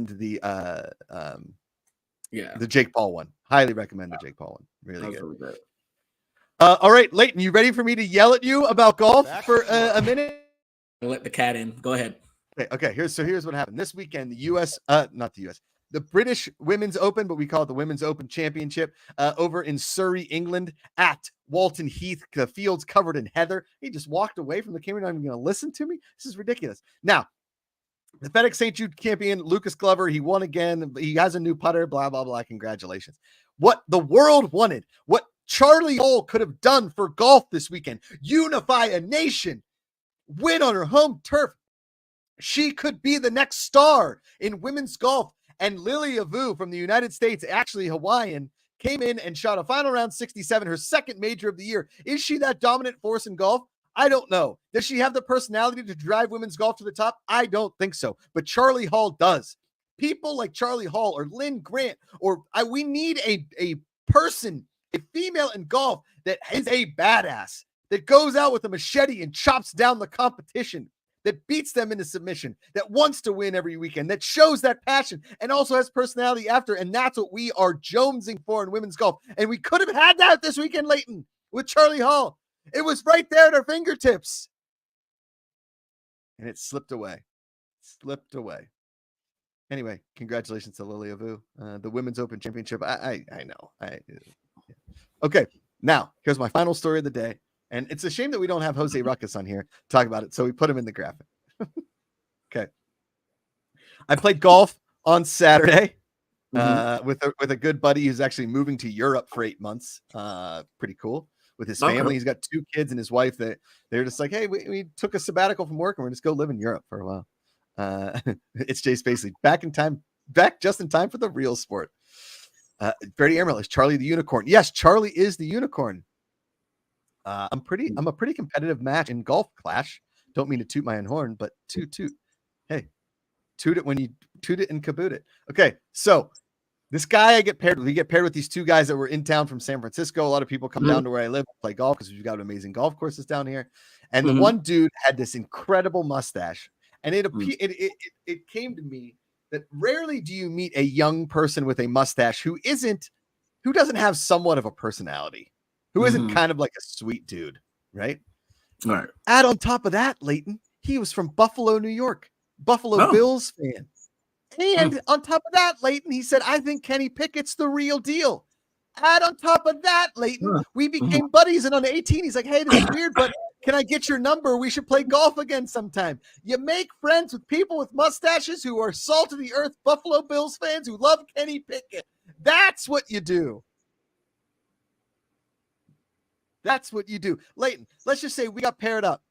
the the Jake Paul one. Highly recommend the Jake Paul one. Really good. All right, Leighton, you ready for me to yell at you about golf for a minute? Let the cat in. Go ahead. Okay. Here's what happened this weekend. The British Women's Open, but we call it the Women's Open Championship, over in Surrey, England, at Walton Heath. The field's covered in heather. He just walked away from the camera. Not even going to listen to me. This is ridiculous. Now, the FedEx St. Jude champion, Lucas Glover, he won again. He has a new putter, blah, blah, blah. Congratulations. What the world wanted, what Charlie Hall could have done for golf this weekend, unify a nation, win on her home turf. She could be the next star in women's golf. And Lily Avu from the United States, actually Hawaiian, came in and shot a final round 67, her second major of the year. Is she that dominant force in golf? I don't know. Does she have the personality to drive women's golf to the top? I don't think so. But Charlie Hall does. People like Charlie Hall or Lynn Grant, we need a person, a female in golf that is a badass, that goes out with a machete and chops down the competition, that beats them into submission, that wants to win every weekend, that shows that passion, and also has personality after. And that's what we are jonesing for in women's golf. And we could have had that this weekend, Leighton, with Charlie Hall. It was right there at our fingertips. And it slipped away. Anyway, congratulations to Lily Avu, the Women's Open Championship. I know. Okay, now here's my final story of the day. And it's a shame that we don't have Jose Ruckus on here to talk about it. So we put him in the graphic. Okay. I played golf on Saturday with a good buddy who's actually moving to Europe for 8 months. Pretty cool. With his family. Okay. He's got 2 kids and his wife. They're just like, hey, we took a sabbatical from work and we're just go live in Europe for a while. It's Jay Spacely back just in time for the real sport. Freddie Emerald, is Charlie the unicorn? Yes, Charlie is the unicorn. I'm a pretty competitive match in golf clash. Don't mean to toot my own horn, but toot. Hey, toot it when you toot it and kaboot it. Okay, so this guy we get paired with these 2 guys that were in town from San Francisco. A lot of people come down to where I live to play golf because we've got amazing golf courses down here. And the one dude had this incredible mustache. And it came to me that rarely do you meet a young person with a mustache who doesn't have somewhat of a personality, who isn't kind of like a sweet dude, right? All right. Add on top of that, Leighton, he was from Buffalo, New York, Buffalo Bills fan. And on top of that, Leighton, he said, I think Kenny Pickett's the real deal. Add on top of that, Leighton, we became buddies. And on 18, he's like, hey, this is weird, but can I get your number? We should play golf again sometime. You make friends with people with mustaches who are salt of the earth Buffalo Bills fans who love Kenny Pickett. That's what you do. That's what you do. Leighton, let's just say we got paired up.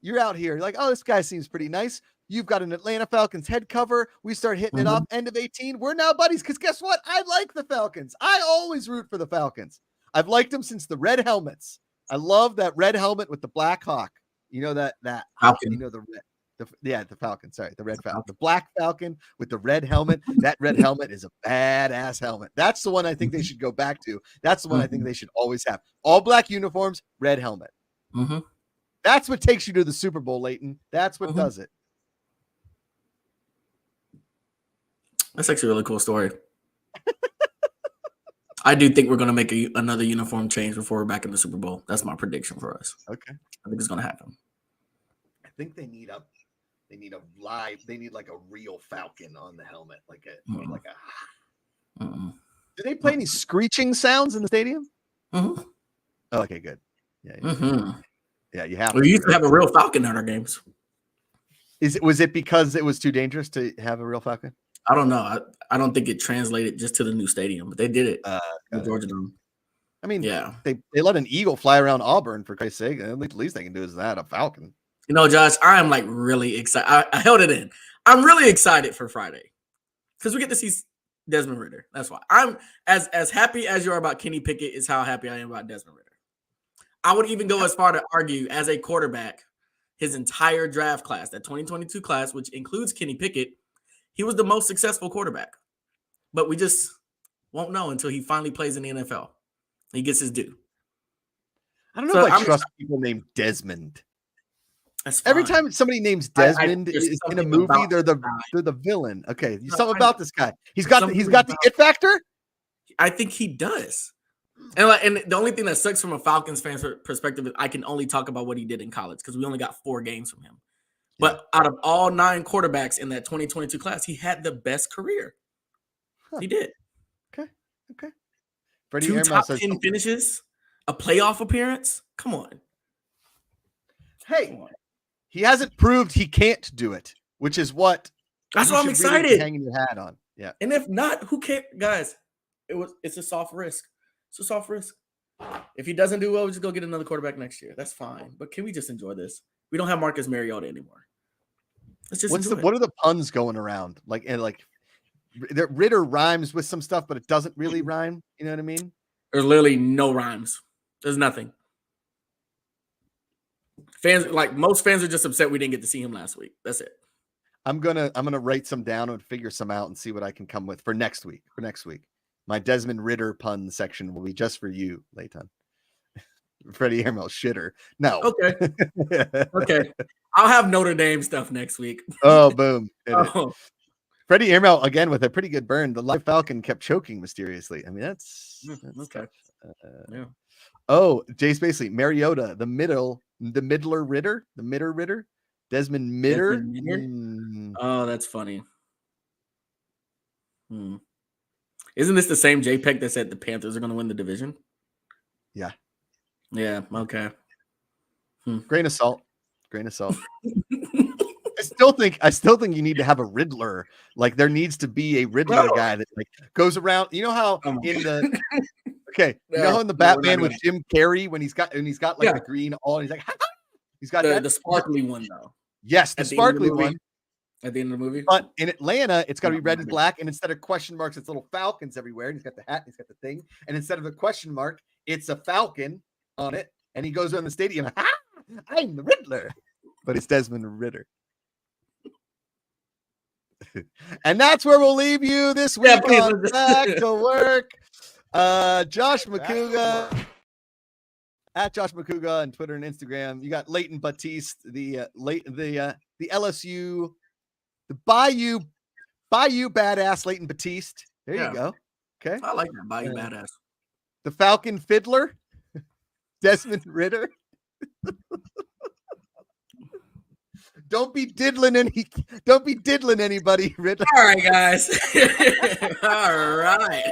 You're out here. You're like, oh, this guy seems pretty nice. You've got an Atlanta Falcons head cover. We start hitting it off end of 18. We're now buddies because guess what? I like the Falcons. I always root for the Falcons. I've liked them since the red helmets. I love that red helmet with the black hawk. You know that Falcon. You know the Falcon. Sorry, the red Falcon. The black Falcon with the red helmet. That red helmet is a badass helmet. That's the one I think they should go back to. That's the one I think they should always have. All black uniforms, red helmet. That's what takes you to the Super Bowl, Leighton. That's what does it. That's actually a really cool story. I do think we're going to make another uniform change before we're back in the Super Bowl. That's my prediction for us. Okay. I think it's going to happen. I think they need like a real Falcon on the helmet. Do they play any screeching sounds in the stadium? Oh, okay, good. Yeah, you have. We used to have a real Falcon at our games. Was it because it was too dangerous to have a real Falcon? I don't know. I don't think it translated just to the new stadium, but they did it in Georgia Dome. I mean, yeah, they let an eagle fly around Auburn for Christ's sake. At least they can do is that a Falcon. You know, Josh, I am like really excited. I held it in. I'm really excited for Friday because we get to see Desmond Ridder. That's why I'm as happy as you are about Kenny Pickett is how happy I am about Desmond Ridder. I would even go as far to argue as a quarterback, his entire draft class, that 2022 class, which includes Kenny Pickett, he was the most successful quarterback. But we just won't know until he finally plays in the NFL. He gets his due. I don't know if I trust people named Desmond. Every time somebody names Desmond in a movie, they're the villain. Okay, something about this guy. He's got the it factor. I think he does. And the only thing that sucks from a Falcons fan perspective is I can only talk about what he did in college because we only got 4 games from him. But out of all 9 quarterbacks in that 2022 class, he had the best career. He did. Okay. 2 top 10 finishes, a playoff appearance. Come on. Hey, he hasn't proved he can't do it, which is what. That's why I'm excited. Really hanging your hat on. Yeah. And if not, who cares, guys? It's a soft risk. It's a soft risk. If he doesn't do well, we just go get another quarterback next year. That's fine. But can we just enjoy this? We don't have Marcus Mariota anymore. Let's just what are the puns going around? Ridder rhymes with some stuff, but it doesn't really rhyme. You know what I mean? There's literally no rhymes. There's nothing. Fans, like most fans, are just upset we didn't get to see him last week. That's it. I'm gonna write some down and figure some out and see what I can come with for next week. My Desmond Ridder pun section will be just for you, Leighton. Freddie Emerald shitter. No. Okay. Okay. I'll have Notre Dame stuff next week. Oh, boom. Freddie Emerald again with a pretty good burn. The live Falcon kept choking mysteriously. I mean, that's okay. Yeah. Oh, Jay Spacely, Mariota, the middler Ritter, Desmond Mitter. Oh, that's funny. Isn't this the same JPEG that said the Panthers are going to win the division? Yeah. Yeah. Okay. Grain of salt. I still think you need to have a Riddler. Like there needs to be a Riddler guy that like goes around. You know how in the okay, you know how in the Batman with Jim Carrey when he's got like the green all and he's like he's got the sparkly one though. Yes, the sparkly one. At the end of the movie. But in Atlanta, it's got to be red and black. And instead of question marks, it's little falcons everywhere. And he's got the hat, he's got the thing. And instead of a question mark, it's a falcon on it. And he goes around the stadium, I'm the Riddler. But it's Desmond Ritter. And that's where we'll leave you this week on Back to Work. Josh Macuga. At Josh Macuga on Twitter and Instagram. You got Leighton Batiste, the LSU, the Bayou badass Leighton Batiste. There you go. Okay. I like that Bayou badass. The Falcon Fiddler, Desmond Ritter. Don't be diddling anybody, Riddler. All right, guys. All right.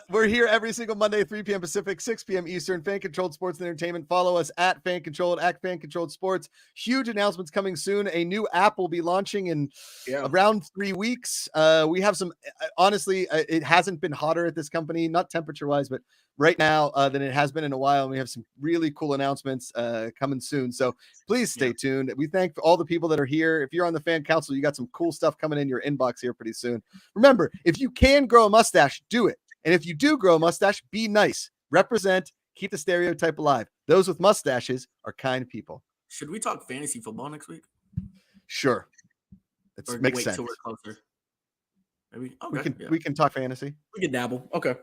We're here every single Monday, 3 p.m. Pacific, 6 p.m. Eastern. Fan Controlled Sports and Entertainment. Follow us at Fan Controlled Sports. Huge announcements coming soon. A new app will be launching in around 3 weeks. We have some, honestly, it hasn't been hotter at this company, not temperature wise, but right now than it has been in a while. And we have some really cool announcements coming soon. So please stay tuned. We thank all the people that are here. If you're on the Fan Council, you got some cool stuff coming in your inbox here pretty soon. Remember, if you can grow a mustache, do it. And if you do grow a mustache, be nice. Represent. Keep the stereotype alive. Those with mustaches are kind people. Should we talk fantasy football next week? Sure. It makes sense. Till we're closer. Maybe okay, we can talk fantasy. We can dabble. Okay.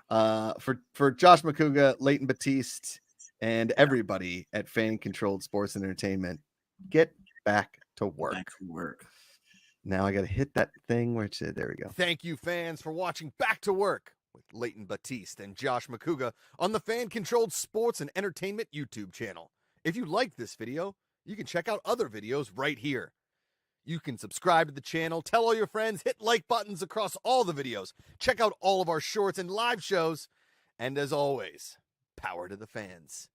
For Josh Macuga, Leighton Batiste, and everybody at Fan Controlled Sports and Entertainment, get back to work. Now I got to hit that thing where it said, there we go. Thank you, fans, for watching Back to Work with Leighton Batiste and Josh Macuga on the Fan Controlled Sports and Entertainment YouTube channel. If you liked this video, you can check out other videos right here. You can subscribe to the channel, tell all your friends, hit like buttons across all the videos, check out all of our shorts and live shows, and as always, power to the fans.